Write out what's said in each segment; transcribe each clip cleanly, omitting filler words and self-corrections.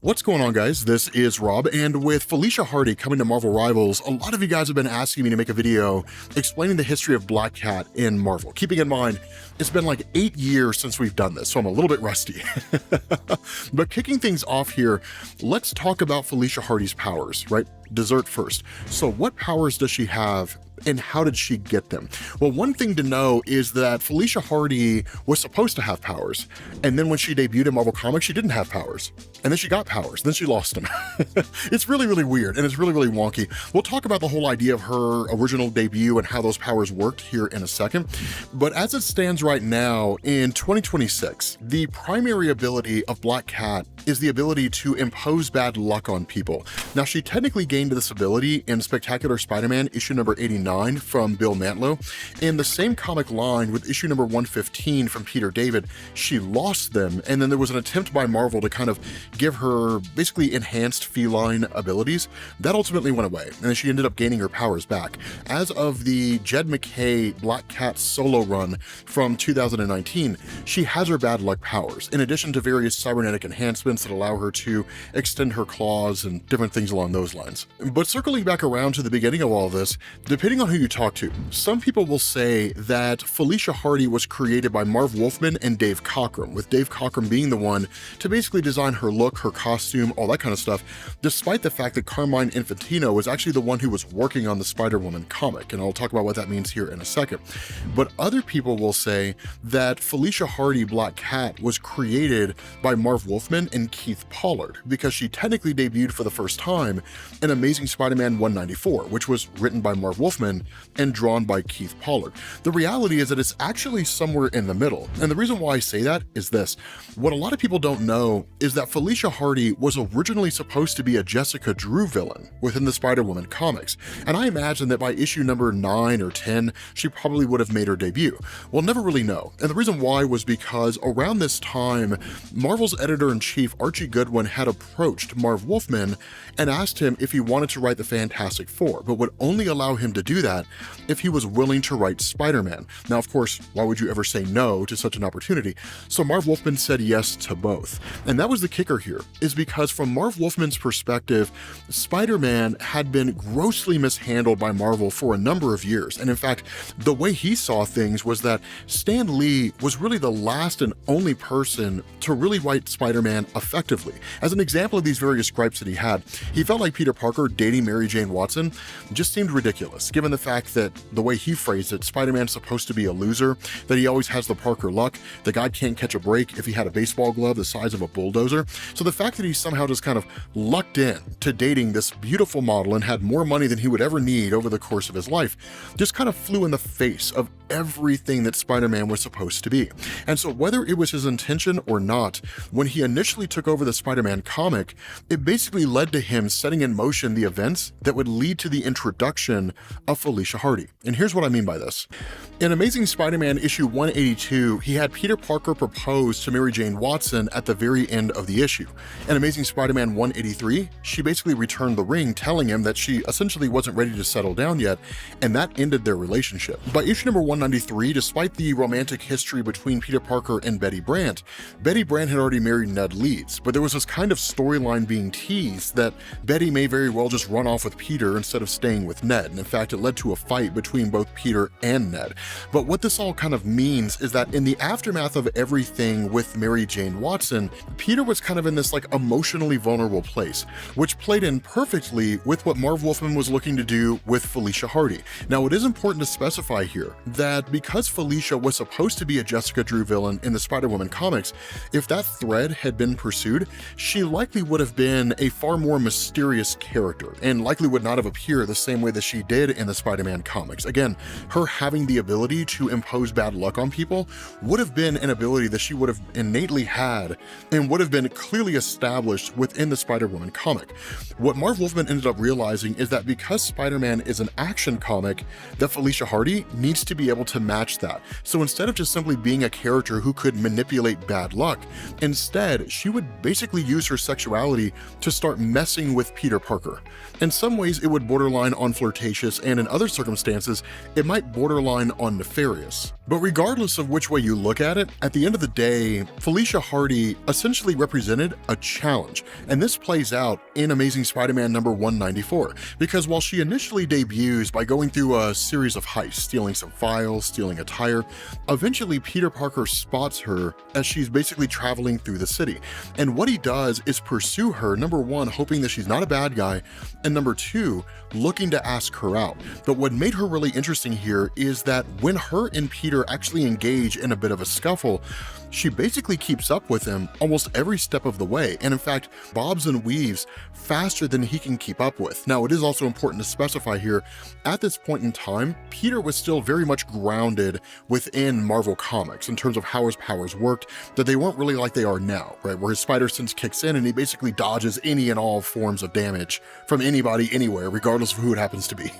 What's going on, guys? This is Rob, and with Felicia Hardy coming to Marvel Rivals, a lot of you guys have been asking me to make a video explaining the history of Black Cat in Marvel. Keeping in mind, it's been like 8 years since we've done this, so I'm a little bit rusty. But kicking things off here, let's talk about Felicia Hardy's powers, right? Dessert first. So what powers does she have, and how did she get them? Well, one thing to know is that Felicia Hardy was supposed to have powers, and then when she debuted in Marvel Comics, she didn't have powers. And then she got powers, then she lost them. It's really, really weird, and it's really, really wonky. We'll talk about the whole idea of her original debut and how those powers worked here in a second. But as it stands right now, in 2026, the primary ability of Black Cat is the ability to impose bad luck on people. Now, she technically gained this ability in Spectacular Spider-Man issue number 89 from Bill Mantlo. In the same comic line with issue number 115 from Peter David, she lost them, and then there was an attempt by Marvel to kind of give her basically enhanced feline abilities. That ultimately went away, and then she ended up gaining her powers back. As of the Jed MacKay Black Cat solo run from 2019, she has her bad luck powers, in addition to various cybernetic enhancements that allow her to extend her claws and different things along those lines. But circling back around to the beginning of all this, depending on who you talk to, some people will say that Felicia Hardy was created by Marv Wolfman and Dave Cockrum, with Dave Cockrum being the one to basically design her look, her costume, all that kind of stuff, despite the fact that Carmine Infantino was actually the one who was working on the Spider-Woman comic, and I'll talk about what that means here in a second. But other people will say that Felicia Hardy Black Cat was created by Marv Wolfman and Keith Pollard, because she technically debuted for the first time in Amazing Spider-Man 194, which was written by Marv Wolfman and drawn by Keith Pollard. The reality is that it's actually somewhere in the middle, and the reason why I say that is this. What a lot of people don't know is that Felicia Hardy was originally supposed to be a Jessica Drew villain within the Spider-Woman comics, and I imagine that by issue number 9 or 10, she probably would have made her debut. We'll never really know, and the reason why was because around this time, Marvel's editor-in-chief Archie Goodwin had approached Marv Wolfman and asked him if he wanted to write the Fantastic Four, but would only allow him to do that if he was willing to write Spider-Man. Now, of course, why would you ever say no to such an opportunity? So Marv Wolfman said yes to both. And that was the kicker here, is because from Marv Wolfman's perspective, Spider-Man had been grossly mishandled by Marvel for a number of years. And in fact, the way he saw things was that Stan Lee was really the last and only person to really write Spider-Man effectively. As an example of these various gripes that he had, he felt like Peter Parker dating Mary Jane Watson just seemed ridiculous, given the fact that the way he phrased it, Spider-Man's supposed to be a loser, that he always has the Parker luck, the guy can't catch a break if he had a baseball glove the size of a bulldozer. So the fact that he somehow just kind of lucked in to dating this beautiful model and had more money than he would ever need over the course of his life just kind of flew in the face of everything that Spider-Man was supposed to be. And so whether it was his intention or not, when he initially took over the Spider-Man comic, it basically led to him setting in motion the events that would lead to the introduction of Felicia Hardy. And here's what I mean by this. In Amazing Spider-Man issue 182, he had Peter Parker propose to Mary Jane Watson at the very end of the issue. In Amazing Spider-Man 183, she basically returned the ring, telling him that she essentially wasn't ready to settle down yet, and that ended their relationship. By issue number 193, despite the romantic history between Peter Parker and Betty Brant had already married Ned Leeds, but there was this kind of storyline being teased that Betty may very well just run off with Peter instead of staying with Ned, and in fact, it led to a fight between both Peter and Ned. But what this all kind of means is that in the aftermath of everything with Mary Jane Watson, Peter was kind of in this like emotionally vulnerable place, which played in perfectly with what Marv Wolfman was looking to do with Felicia Hardy. Now, it is important to specify here that because Felicia was supposed to be a Jessica Drew villain in the Spider-Woman comics, if that thread had been pursued, she likely would have been a far more mysterious character and likely would not have appeared the same way that she did in the Spider-Man comics. Again, her having the ability to impose bad luck on people would have been an ability that she would have innately had and would have been clearly established within the Spider-Woman comic. What Marv Wolfman ended up realizing is that because Spider-Man is an action comic, that Felicia Hardy needs to be able to match that. So instead of just simply being a character who could manipulate bad luck, instead she would basically use her sexuality to start messing with Peter Parker. In some ways it would borderline on flirtatious and and in other circumstances, it might borderline on nefarious. But regardless of which way you look at it, at the end of the day, Felicia Hardy essentially represented a challenge, and this plays out in Amazing Spider-Man number 194, because while she initially debuts by going through a series of heists, stealing some files, stealing a tire, eventually Peter Parker spots her as she's basically traveling through the city, and what he does is pursue her, number one, hoping that she's not a bad guy, and number two, looking to ask her out. But what made her really interesting here is that when her and Peter actually engage in a bit of a scuffle, she basically keeps up with him almost every step of the way, and in fact bobs and weaves faster than he can keep up with. Now, it is also important to specify here, at this point in time, Peter was still very much grounded within Marvel Comics in terms of how his powers worked, that they weren't really like they are now, right, where his spider sense kicks in and he basically dodges any and all forms of damage from anybody anywhere, regardless of who it happens to be.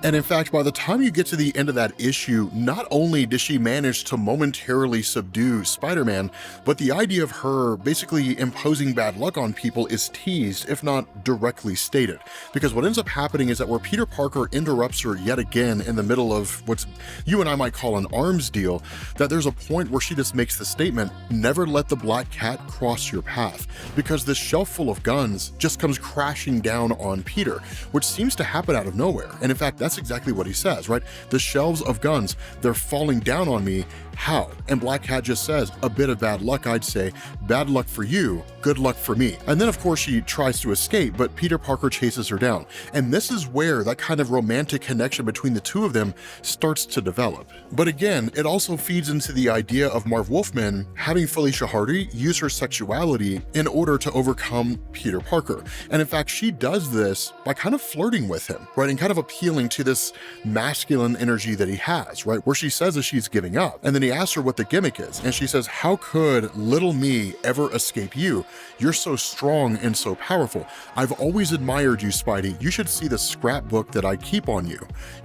And in fact, by the time you get to the end of that issue, not only does she manage to momentarily subdue Spider-Man, but the idea of her basically imposing bad luck on people is teased, if not directly stated. Because what ends up happening is that where Peter Parker interrupts her yet again in the middle of what's you and I might call an arms deal, that there's a point where she just makes the statement, never let the Black Cat cross your path, because this shelf full of guns just comes crashing down on Peter, which seems to happen out of nowhere. And in fact, that's exactly what he says, right? The shelves of guns, they're falling down on me. How? And Black Cat just says, a bit of bad luck, I'd say. Bad luck for you, good luck for me. And then of course she tries to escape, but Peter Parker chases her down. And this is where that kind of romantic connection between the two of them starts to develop. But again, it also feeds into the idea of Marv Wolfman having Felicia Hardy use her sexuality in order to overcome Peter Parker. And in fact, she does this by kind of flirting with him, right? And kind of appealing to this masculine energy that he has, right? Where she says that she's giving up. And then he asks her what the gimmick is, and she says, how could little me ever escape you? You're so strong and so powerful. I've always admired you, Spidey. You should see the scrapbook that I keep on you.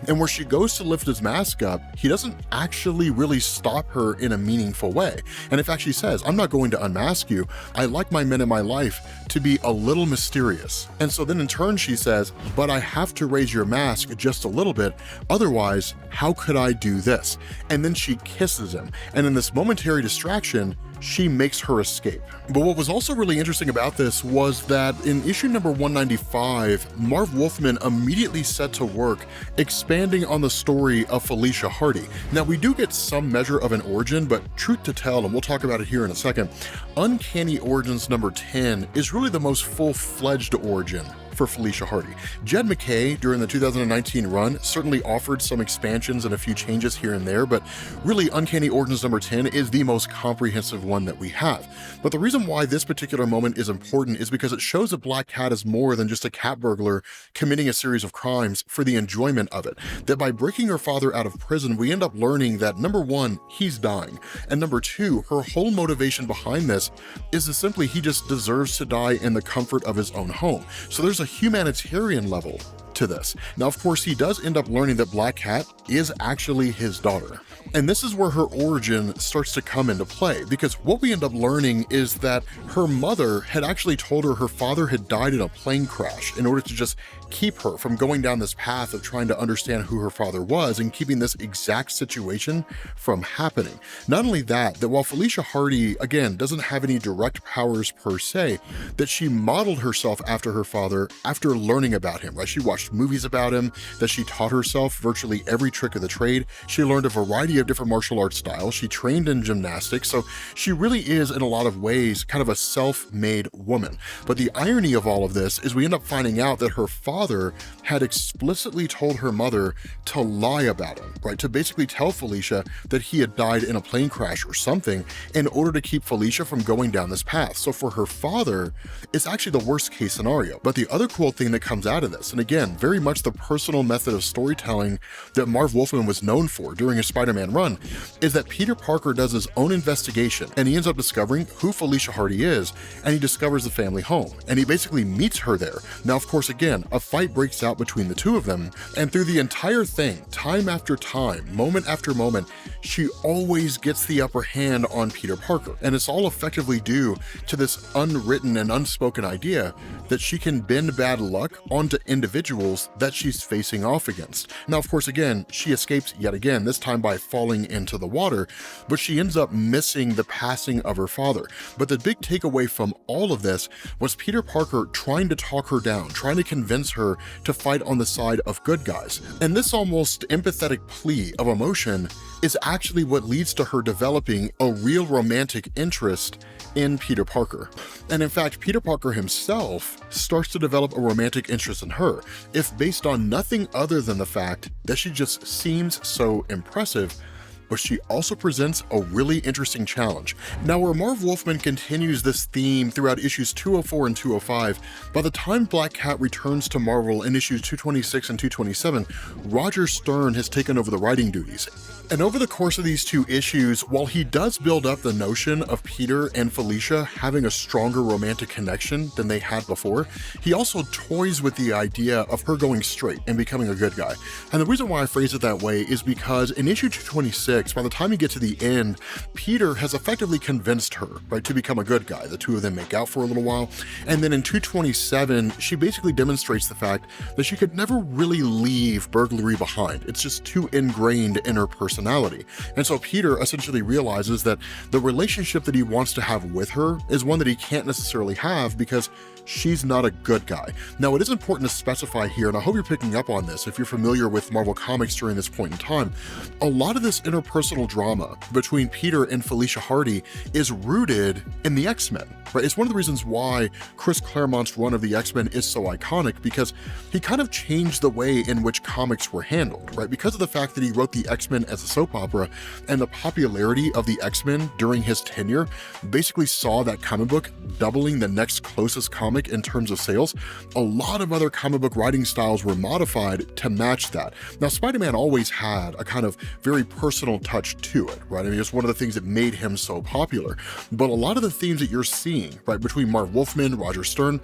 And where she goes to lift his mask up, he doesn't actually really stop her in a meaningful way. And in fact, she says, I'm not going to unmask you. I like my men in my life to be a little mysterious. And so then in turn she says, but I have to raise your mask just a little bit, otherwise how could I do this? And then she kisses him, and in this momentary distraction, she makes her escape. But what was also really interesting about this was that in issue number 195, Marv Wolfman immediately set to work expanding on the story of Felicia Hardy. Now, we do get some measure of an origin, but truth to tell, and we'll talk about it here in a second, Uncanny Origins number 10 is really the most full-fledged origin for Felicia Hardy. Jed MacKay, during the 2019 run, certainly offered some expansions and a few changes here and there, but really Uncanny Origins number 10 is the most comprehensive one that we have. But the reason why this particular moment is important is because it shows that Black Cat is more than just a cat burglar committing a series of crimes for the enjoyment of it. That by breaking her father out of prison, we end up learning that number one, he's dying, and number two, her whole motivation behind this is that simply he just deserves to die in the comfort of his own home. So there's a humanitarian level to this. Now, of course, he does end up learning that Black Cat is actually his daughter. And this is where her origin starts to come into play, because what we end up learning is that her mother had actually told her father had died in a plane crash in order to just keep her from going down this path of trying to understand who her father was and keeping this exact situation from happening. Not only that, that while Felicia Hardy, again, doesn't have any direct powers per se, that she modeled herself after her father after learning about him, right? She watched movies about him, that she taught herself virtually every trick of the trade. She learned a variety of different martial arts styles. She trained in gymnastics. So she really is, in a lot of ways, kind of a self-made woman. But the irony of all of this is we end up finding out that her father had explicitly told her mother to lie about him, right? To basically tell Felicia that he had died in a plane crash or something in order to keep Felicia from going down this path. So for her father, it's actually the worst case scenario. But the other cool thing that comes out of this, and again, very much the personal method of storytelling that Marv Wolfman was known for during his Spider-Man run, is that Peter Parker does his own investigation and he ends up discovering who Felicia Hardy is, and he discovers the family home, and he basically meets her there. Now, of course, again, a fight breaks out between the two of them, and through the entire thing, time after time, moment after moment, she always gets the upper hand on Peter Parker. And it's all effectively due to this unwritten and unspoken idea that she can bend bad luck onto individuals rivals that she's facing off against. Now, of course, again, she escapes yet again, this time by falling into the water, but she ends up missing the passing of her father. But the big takeaway from all of this was Peter Parker trying to talk her down, trying to convince her to fight on the side of good guys. And this almost empathetic plea of emotion is actually what leads to her developing a real romantic interest in Peter Parker. And in fact, Peter Parker himself starts to develop a romantic interest in her, if based on nothing other than the fact that she just seems so impressive. But she also presents a really interesting challenge. Now, where Marv Wolfman continues this theme throughout issues 204 and 205, by the time Black Cat returns to Marvel in issues 226 and 227, Roger Stern has taken over the writing duties. And over the course of these two issues, while he does build up the notion of Peter and Felicia having a stronger romantic connection than they had before, he also toys with the idea of her going straight and becoming a good guy. And the reason why I phrase it that way is because in issue 226, by the time you get to the end, Peter has effectively convinced her, right, to become a good guy. The two of them make out for a little while. And then in 227, she basically demonstrates the fact that she could never really leave burglary behind. It's just too ingrained in her personality. And so Peter essentially realizes that the relationship that he wants to have with her is one that he can't necessarily have because she's not a good guy. Now, it is important to specify here, and I hope you're picking up on this if you're familiar with Marvel Comics during this point in time, a lot of this interpersonal drama between Peter and Felicia Hardy is rooted in the X-Men, right? It's one of the reasons why Chris Claremont's run of the X-Men is so iconic, because he kind of changed the way in which comics were handled, right? Because of the fact that he wrote the X-Men as a soap opera, and the popularity of the X-Men during his tenure basically saw that comic book doubling the next closest comic in terms of sales. A lot of other comic book writing styles were modified to match that. Now, Spider-Man always had a kind of very personal touch to it, right? I mean, it's one of the things that made him so popular. But a lot of the themes that you're seeing, right, between Marv Wolfman, Roger Stern,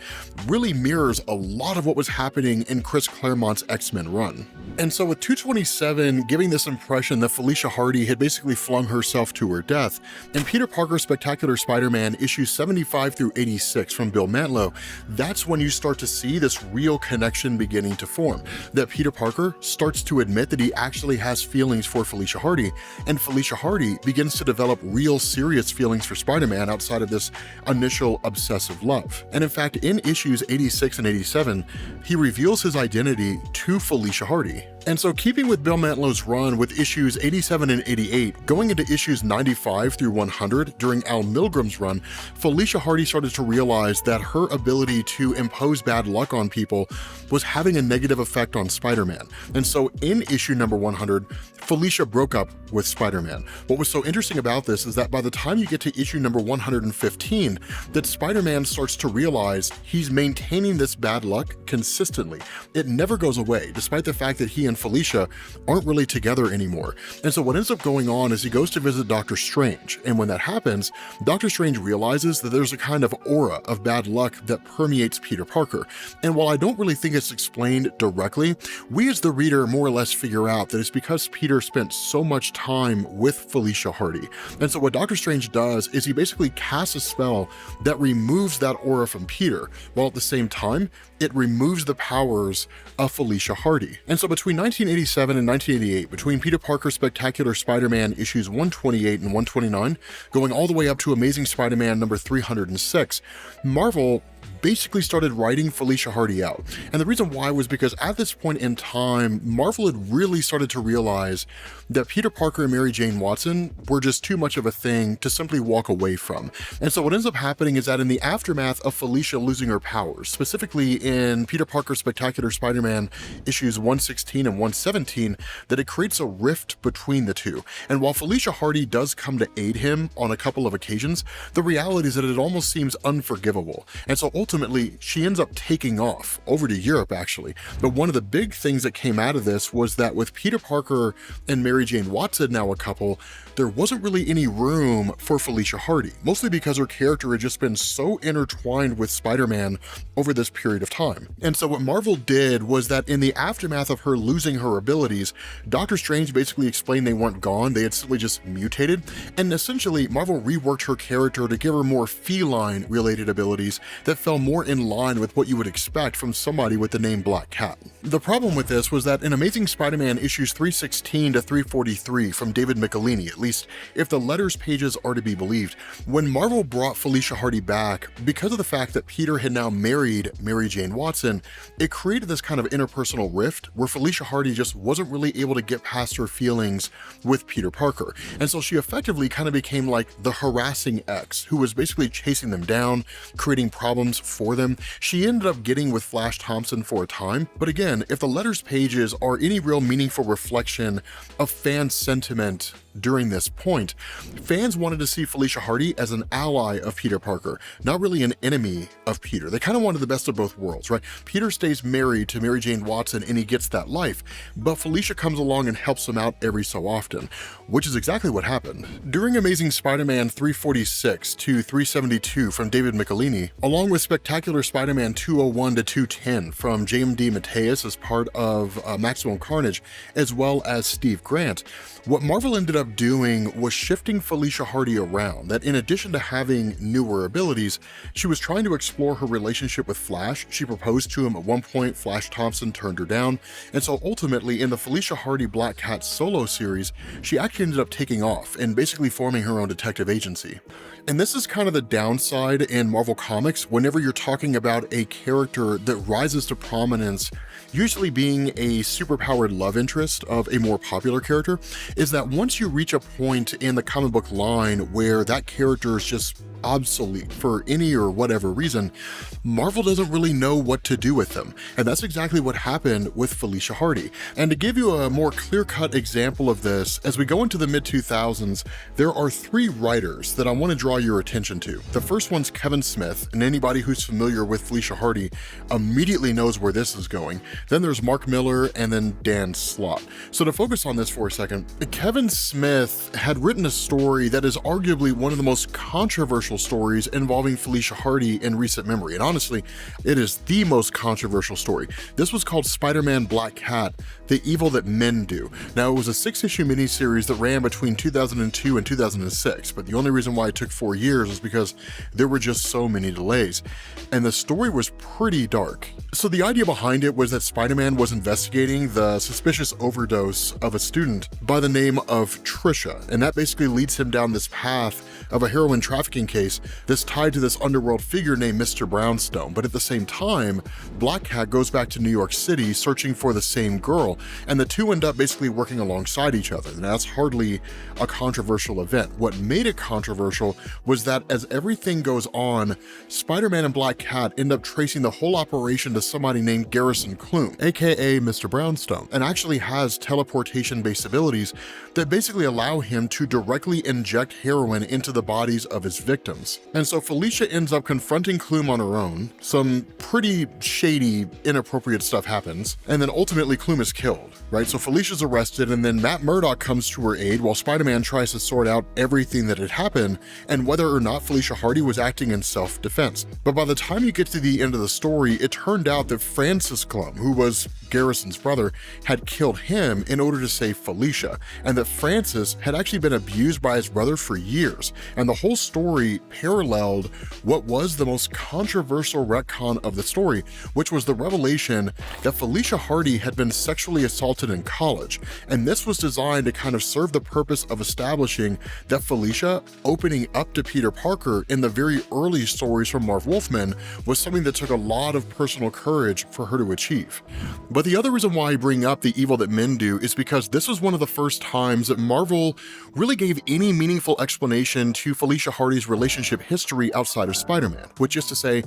really mirrors a lot of what was happening in Chris Claremont's X-Men run. And so with 227 giving this impression that Felicia Hardy had basically flung herself to her death, and Peter Parker's Spectacular Spider-Man issues 75 through 86 from Bill Mantlo, that's when you start to see this real connection beginning to form, that Peter Parker starts to admit that he actually has feelings for Felicia Hardy, and Felicia Hardy begins to develop real serious feelings for Spider-Man outside of this initial obsessive love. And in fact, in issues 86 and 87, he reveals his identity to Felicia Hardy. And so, keeping with Bill Mantlo's run with issues 87 and 88, going into issues 95 through 100 during Al Milgram's run, Felicia Hardy started to realize that her ability to impose bad luck on people was having a negative effect on Spider-Man. And so in issue number 100, Felicia broke up with Spider-Man. What was so interesting about this is that by the time you get to issue number 115, that Spider-Man starts to realize he's maintaining this bad luck consistently. It never goes away, despite the fact that he and Felicia aren't really together anymore. And so what ends up going on is he goes to visit Doctor Strange, and when that happens, Doctor Strange realizes that there's a kind of aura of bad luck that permeates Peter Parker. And while I don't really think it's explained directly, we as the reader more or less figure out that it's because Peter spent so much time with Felicia Hardy. And so what Doctor Strange does is he basically casts a spell that removes that aura from Peter, while at the same time, it removes the powers of Felicia Hardy. And so between 1987 and 1988, between Peter Parker's Spectacular Spider-Man issues 128 and 129, going all the way up to Amazing Spider-Man number 306, Marvel basically started writing Felicia Hardy out. And the reason why was because at this point in time, Marvel had really started to realize that Peter Parker and Mary Jane Watson were just too much of a thing to simply walk away from. And so what ends up happening is that in the aftermath of Felicia losing her powers, specifically in Peter Parker's Spectacular Spider-Man issues 116 and 117, that it creates a rift between the two. And while Felicia Hardy does come to aid him on a couple of occasions, the reality is that it almost seems unforgivable. And so ultimately, she ends up taking off over to Europe, actually. But one of the big things that came out of this was that with Peter Parker and Mary Jane Watson now a couple, there wasn't really any room for Felicia Hardy, mostly because her character had just been so intertwined with Spider-Man over this period of time. And so what Marvel did was that in the aftermath of her losing her abilities, Doctor Strange basically explained they weren't gone, they had simply just mutated, and essentially Marvel reworked her character to give her more feline-related abilities that fell more in line with what you would expect from somebody with the name Black Cat. The problem with this was that in Amazing Spider-Man issues 316 to 343 from David Michelini, at least if the letters pages are to be believed, when Marvel brought Felicia Hardy back, because of the fact that Peter had now married Mary Jane Watson, it created this kind of interpersonal rift where Felicia Hardy just wasn't really able to get past her feelings with Peter Parker. And so she effectively kind of became like the harassing ex who was basically chasing them down, creating problems for them. She ended up getting with Flash Thompson for a time, but again, if the letters pages are any real meaningful reflection of fan sentiment during this point, fans wanted to see Felicia Hardy as an ally of Peter Parker, not really an enemy of Peter. They kind of wanted the best of both worlds, right? Peter stays married to Mary Jane Watson and he gets that life, but Felicia comes along and helps him out every so often, which is exactly what happened. During Amazing Spider-Man 346 to 372 from David Michelini, along with Spectacular Spider-Man 201 to 210 from J.M.D. Mateus as part of Maximum Carnage, as well as Steve Grant, what Marvel ended up doing was shifting Felicia Hardy around, that in addition to having newer abilities, she was trying to explore her relationship with Flash. She proposed to him at one point, Flash Thompson turned her down, and so ultimately in the Felicia Hardy Black Cat solo series, she actually ended up taking off and basically forming her own detective agency. And this is kind of the downside in Marvel Comics whenever you're talking about a character that rises to prominence, usually being a superpowered love interest of a more popular character, is that once you reach a point in the comic book line where that character is just obsolete for any or whatever reason, Marvel doesn't really know what to do with them. And that's exactly what happened with Felicia Hardy. And to give you a more clear-cut example of this, as we go into the mid-2000s, there are three writers that I want to draw your attention to. The first one's Kevin Smith, and anybody who's familiar with Felicia Hardy immediately knows where this is going. Then there's Mark Miller, and then Dan Slott. So to focus on this for a second, Kevin Smith had written a story that is arguably one of the most controversial stories involving Felicia Hardy in recent memory, and honestly, it is the most controversial story. This was called Spider-Man Black Cat, The Evil That Men Do. Now, it was a 6-issue miniseries that ran between 2002 and 2006, but the only reason why it took 4 years is because there were just so many delays, and the story was pretty dark. So the idea behind it was that Spider-Man was investigating the suspicious overdose of a student by the name of Trisha, and that basically leads him down this path of a heroin trafficking case that's tied to this underworld figure named Mr. Brownstone. But at the same time, Black Cat goes back to New York City searching for the same girl, and the two end up basically working alongside each other. And that's hardly a controversial event. What made it controversial was that as everything goes on, Spider-Man and Black Cat end up tracing the whole operation to somebody named Garrison Klume, aka Mr. Brownstone, and actually has teleportation-based abilities that basically allow him to directly inject heroin into the bodies of his victims. And so Felicia ends up confronting Klume on her own. Some pretty shady, inappropriate stuff happens, and then ultimately Klume is killed, right? So Felicia's arrested, and then Matt Murdock comes to her aid while Spider-Man tries to sort out everything that had happened and whether or not Felicia Hardy was acting in self-defense. But by the time you get to the end of the story, it turned out that Francis Klume, who was Garrison's brother, had killed him in order to save Felicia, and that Francis had actually been abused by his brother for years. And the whole story paralleled what was the most controversial retcon of the story, which was the revelation that Felicia Hardy had been sexually assaulted in college. And this was designed to kind of serve the purpose of establishing that Felicia opening up to Peter Parker in the very early stories from Marv Wolfman was something that took a lot of personal courage for her to achieve. But the other reason why I bring up The Evil That Men Do is because this was one of the first times that Marvel really gave any meaningful explanation to Felicia Hardy's relationship history outside of Spider-Man, which is to say,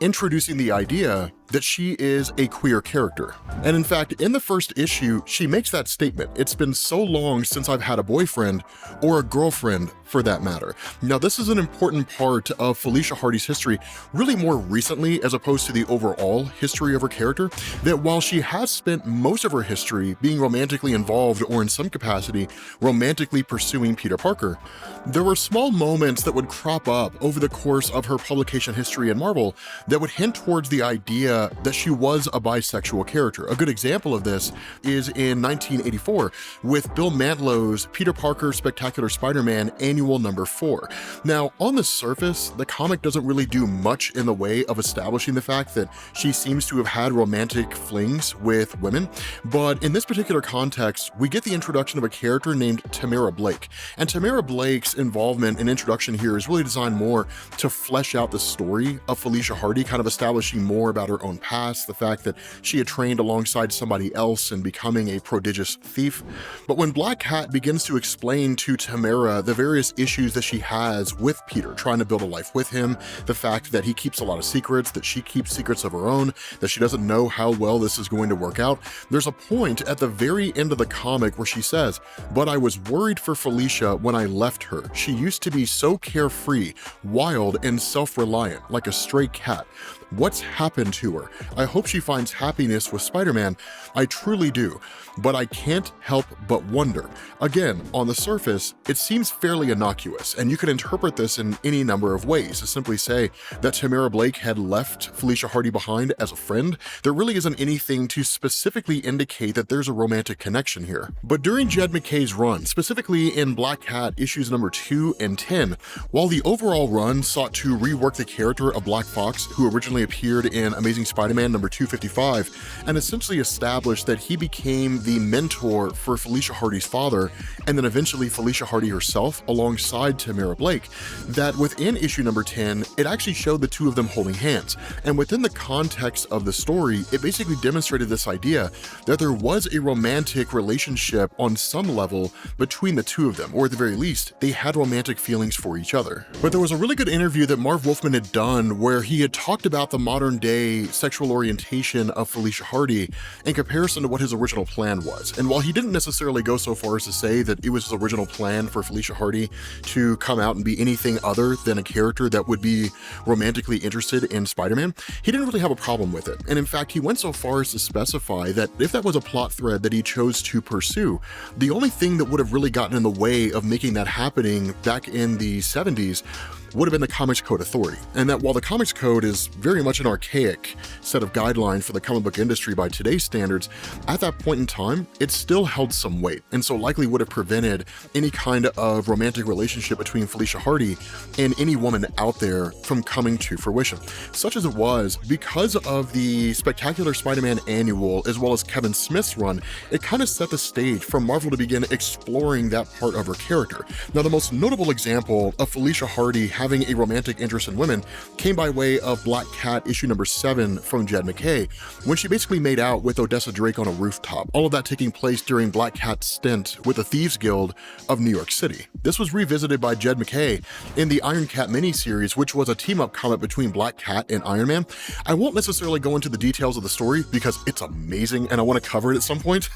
introducing the idea that she is a queer character. And in fact, in the first issue, she makes that statement, "It's been so long since I've had a boyfriend, or a girlfriend for that matter." Now, this is an important part of Felicia Hardy's history, really more recently as opposed to the overall history of her character, that while she has spent most of her history being romantically involved or in some capacity romantically pursuing Peter Parker, there were small moments that would crop up over the course of her publication history in Marvel that would hint towards the idea that she was a bisexual character. A good example of this is in 1984 with Bill Mantlow's Peter Parker Spectacular Spider-Man annual Annual number 4. Now, on the surface, the comic doesn't really do much in the way of establishing the fact that she seems to have had romantic flings with women, but in this particular context, we get the introduction of a character named Tamara Blake. And Tamara Blake's involvement and introduction here is really designed more to flesh out the story of Felicia Hardy, kind of establishing more about her own past, the fact that she had trained alongside somebody else and becoming a prodigious thief. But when Black Cat begins to explain to Tamara the various issues that she has with Peter, trying to build a life with him, the fact that he keeps a lot of secrets, that she keeps secrets of her own, that she doesn't know how well this is going to work out, there's a point at the very end of the comic where she says, "But I was worried for Felicia when I left her. She used to be so carefree, wild, and self-reliant, like a stray cat. What's happened to her? I hope she finds happiness with Spider-Man. I truly do, but I can't help but wonder." Again, on the surface, it seems fairly innocuous, and you can interpret this in any number of ways. To simply say that Tamara Blake had left Felicia Hardy behind as a friend, there really isn't anything to specifically indicate that there's a romantic connection here. But during Jed MacKay's run, specifically in Black Cat issues number 2 and 10, while the overall run sought to rework the character of Black Fox, who originally appeared in Amazing Spider-Man number 255, and essentially established that he became the mentor for Felicia Hardy's father, and then eventually Felicia Hardy herself alongside Tamara Blake, that within issue number 10, it actually showed the two of them holding hands. And within the context of the story, it basically demonstrated this idea that there was a romantic relationship on some level between the two of them, or at the very least, they had romantic feelings for each other. But there was a really good interview that Marv Wolfman had done where he had talked about the modern day sexual orientation of Felicia Hardy in comparison to what his original plan was. And while he didn't necessarily go so far as to say that it was his original plan for Felicia Hardy to come out and be anything other than a character that would be romantically interested in Spider-Man, he didn't really have a problem with it. And in fact, he went so far as to specify that if that was a plot thread that he chose to pursue, the only thing that would have really gotten in the way of making that happening back in the 70s would have been the Comics Code Authority. And that while the Comics Code is very much an archaic set of guidelines for the comic book industry by today's standards, at that point in time, it still held some weight, and so likely would have prevented any kind of romantic relationship between Felicia Hardy and any woman out there from coming to fruition. Such as it was, because of the Spectacular Spider-Man Annual, as well as Kevin Smith's run, it kind of set the stage for Marvel to begin exploring that part of her character. Now, the most notable example of Felicia Hardy having a romantic interest in women came by way of Black Cat issue number 7 from Jed MacKay, when she basically made out with Odessa Drake on a rooftop, all of that taking place during Black Cat's stint with the Thieves Guild of New York City. This was revisited by Jed MacKay in the Iron Cat miniseries, which was a team-up comic between Black Cat and Iron Man. I won't necessarily go into the details of the story because it's amazing and I want to cover it at some point.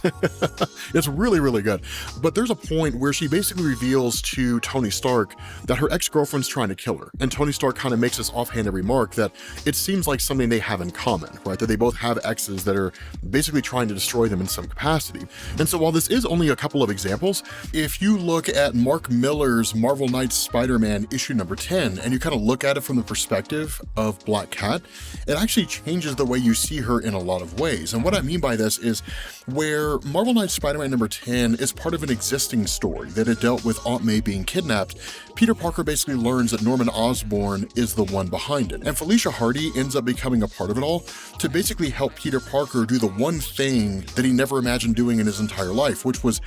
It's really, really good. But there's a point where she basically reveals to Tony Stark that her ex-girlfriend's trying to kill her. And Tony Stark kind of makes this offhanded remark that it seems like something they have in common, right? That they both have exes that are basically trying to destroy them in some capacity. And so while this is only a couple of examples, if you look at Mark Millar's Marvel Knights Spider-Man issue number 10, and you kind of look at it from the perspective of Black Cat, it actually changes the way you see her in a lot of ways. And what I mean by this is where Marvel Knights Spider-Man number 10 is part of an existing story that had dealt with Aunt May being kidnapped, Peter Parker basically learns that Norman Osborn is the one behind it. And Felicia Hardy ends up becoming a part of it all to basically help Peter Parker do the one thing that he never imagined doing in his entire life, which was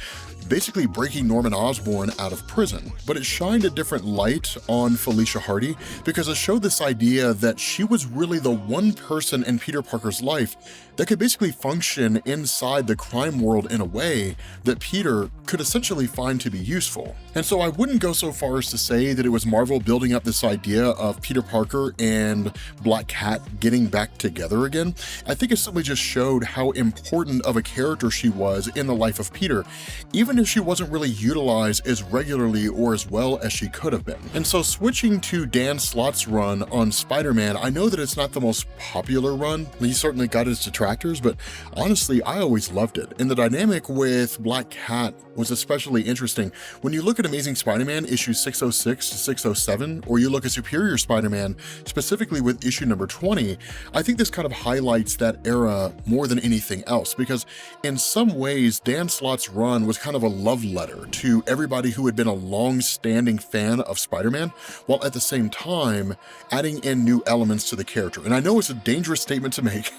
basically breaking Norman Osborn out of prison. But it shined a different light on Felicia Hardy because it showed this idea that she was really the one person in Peter Parker's life that could basically function inside the crime world in a way that Peter could essentially find to be useful. And so I wouldn't go so far as to say that it was Marvel building up this idea of Peter Parker and Black Cat getting back together again. I think it simply just showed how important of a character she was in the life of Peter, even if she wasn't really utilized as regularly or as well as she could have been. And so switching to Dan Slott's run on Spider-Man, I know that it's not the most popular run. He certainly got its detractors, but honestly, I always loved it. And the dynamic with Black Cat was especially interesting. When you look at Amazing Spider-Man issues 606 to 607, or you look at Superior Spider-Man, specifically with issue number 20, I think this kind of highlights that era more than anything else, because in some ways, Dan Slott's run was kind of a love letter to everybody who had been a long-standing fan of Spider-Man, while at the same time adding in new elements to the character. And I know it's a dangerous statement to make,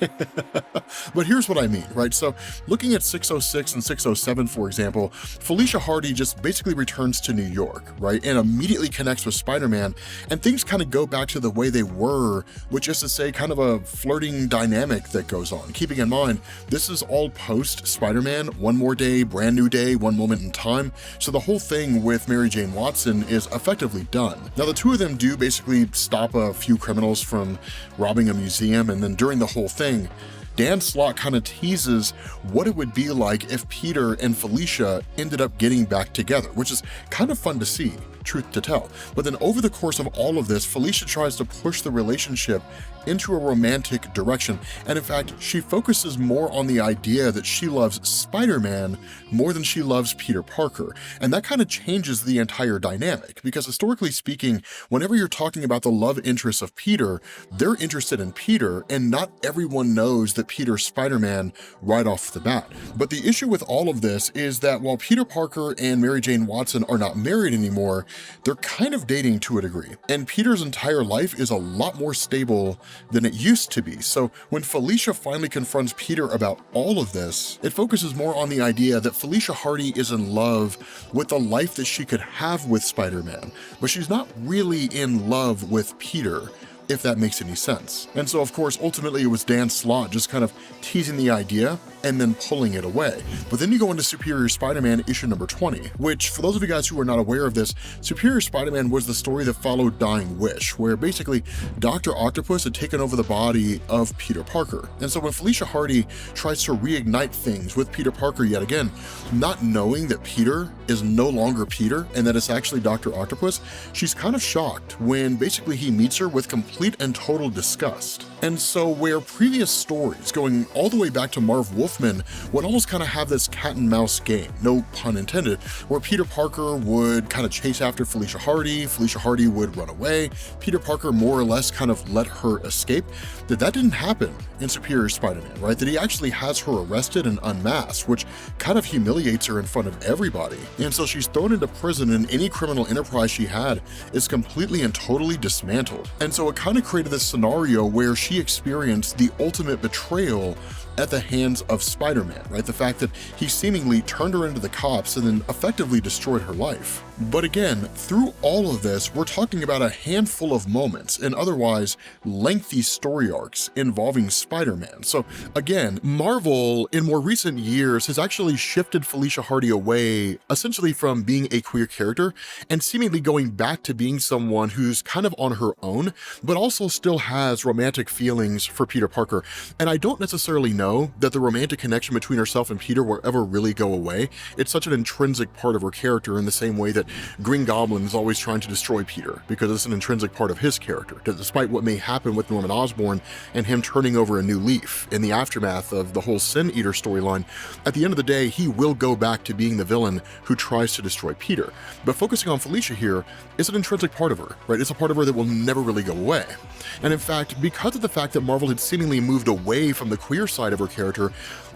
but here's what I mean, right? So looking at 606 and 607, for example, Felicia Hardy just basically returns to New York, right? And immediately connects with Spider-Man, and things kind of go back to the way they were, which is to say kind of a flirting dynamic that goes on. Keeping in mind, this is all post Spider-Man, one more day, brand new day, one moment in time. So the whole thing with Mary Jane Watson is effectively done. Now the two of them do basically stop a few criminals from robbing a museum, and then during the whole thing, Dan Slott kind of teases what it would be like if Peter and Felicia ended up getting back together, which is kind of fun to see, truth to tell. But then over the course of all of this, Felicia tries to push the relationship into a romantic direction. And in fact, she focuses more on the idea that she loves Spider-Man more than she loves Peter Parker. And that kind of changes the entire dynamic, because historically speaking, whenever you're talking about the love interest of Peter, they're interested in Peter, and not everyone knows that Peter's Spider-Man right off the bat. But the issue with all of this is that while Peter Parker and Mary Jane Watson are not married anymore, they're kind of dating to a degree. And Peter's entire life is a lot more stable than it used to be. So when Felicia finally confronts Peter about all of this, it focuses more on the idea that Felicia Hardy is in love with the life that she could have with Spider-Man, but she's not really in love with Peter, if that makes any sense. And so of course, ultimately it was Dan Slott just kind of teasing the idea and then pulling it away. But then you go into Superior Spider-Man issue number 20, which for those of you guys who are not aware of this, Superior Spider-Man was the story that followed Dying Wish, where basically Dr. Octopus had taken over the body of Peter Parker. And so when Felicia Hardy tries to reignite things with Peter Parker yet again, not knowing that Peter is no longer Peter and that it's actually Dr. Octopus, she's kind of shocked when basically he meets her with complete and total disgust. And so where previous stories, going all the way back to Marv Wolfman, would almost kind of have this cat and mouse game, no pun intended, where Peter Parker would kind of chase after Felicia Hardy would run away, Peter Parker more or less kind of let her escape, that didn't happen in Superior Spider-Man, right? That he actually has her arrested and unmasked, which kind of humiliates her in front of everybody. And so she's thrown into prison, and any criminal enterprise she had is completely and totally dismantled. And so it kind of created this scenario where she experienced the ultimate betrayal at the hands of Spider-Man, right? The fact that he seemingly turned her into the cops and then effectively destroyed her life. But again, through all of this, we're talking about a handful of moments and otherwise lengthy story arcs involving Spider-Man. So again, Marvel in more recent years has actually shifted Felicia Hardy away essentially from being a queer character and seemingly going back to being someone who's kind of on her own, but also still has romantic feelings for Peter Parker. And I don't necessarily know that the romantic connection between herself and Peter will ever really go away. It's such an intrinsic part of her character, in the same way that Green Goblin is always trying to destroy Peter, because it's an intrinsic part of his character, despite what may happen with Norman Osborn and him turning over a new leaf in the aftermath of the whole Sin Eater storyline. At the end of the day, he will go back to being the villain who tries to destroy Peter. But focusing on Felicia here is an intrinsic part of her, right? It's a part of her that will never really go away. And in fact, because of the fact that Marvel had seemingly moved away from the queer side of her character,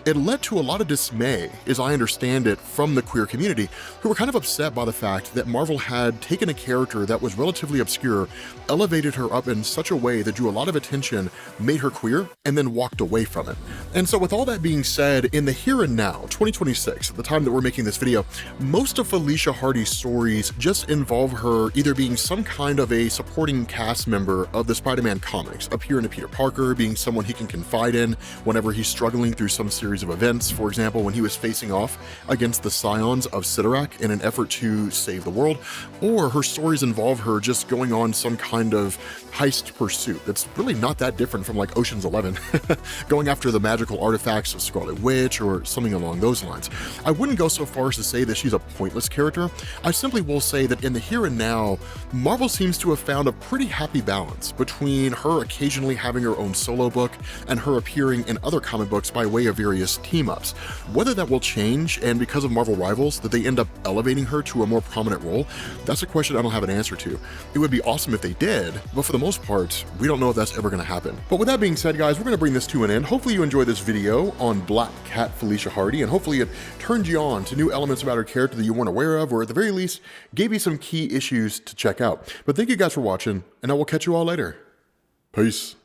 it led to a lot of dismay, as I understand it, from the queer community, who were kind of upset by the fact that Marvel had taken a character that was relatively obscure, elevated her up in such a way that drew a lot of attention, made her queer, and then walked away from it. And so with all that being said, in the here and now, 2026, at the time that we're making this video, most of Felicia Hardy's stories just involve her either being some kind of a supporting cast member of the Spider-Man comics, appearing to Peter Parker, being someone he can confide in whenever he's struggling through some series of events. For example, when he was facing off against the Scions of Sidorak in an effort to save the world, or her stories involve her just going on some kind of heist pursuit that's really not that different from like Ocean's 11, going after the magical artifacts of Scarlet Witch or something along those lines. I wouldn't go so far as to say that she's a pointless character. I simply will say that in the here and now, Marvel seems to have found a pretty happy balance between her occasionally having her own solo book and her appearing in other comic comic books by way of various team-ups. Whether that will change, and because of Marvel Rivals, that they end up elevating her to a more prominent role, that's a question I don't have an answer to. It would be awesome if they did, but for the most part, we don't know if that's ever going to happen. But with that being said, guys, we're going to bring this to an end. Hopefully you enjoyed this video on Black Cat Felicia Hardy, and hopefully it turned you on to new elements about her character that you weren't aware of, or at the very least, gave you some key issues to check out. But thank you guys for watching, and I will catch you all later. Peace.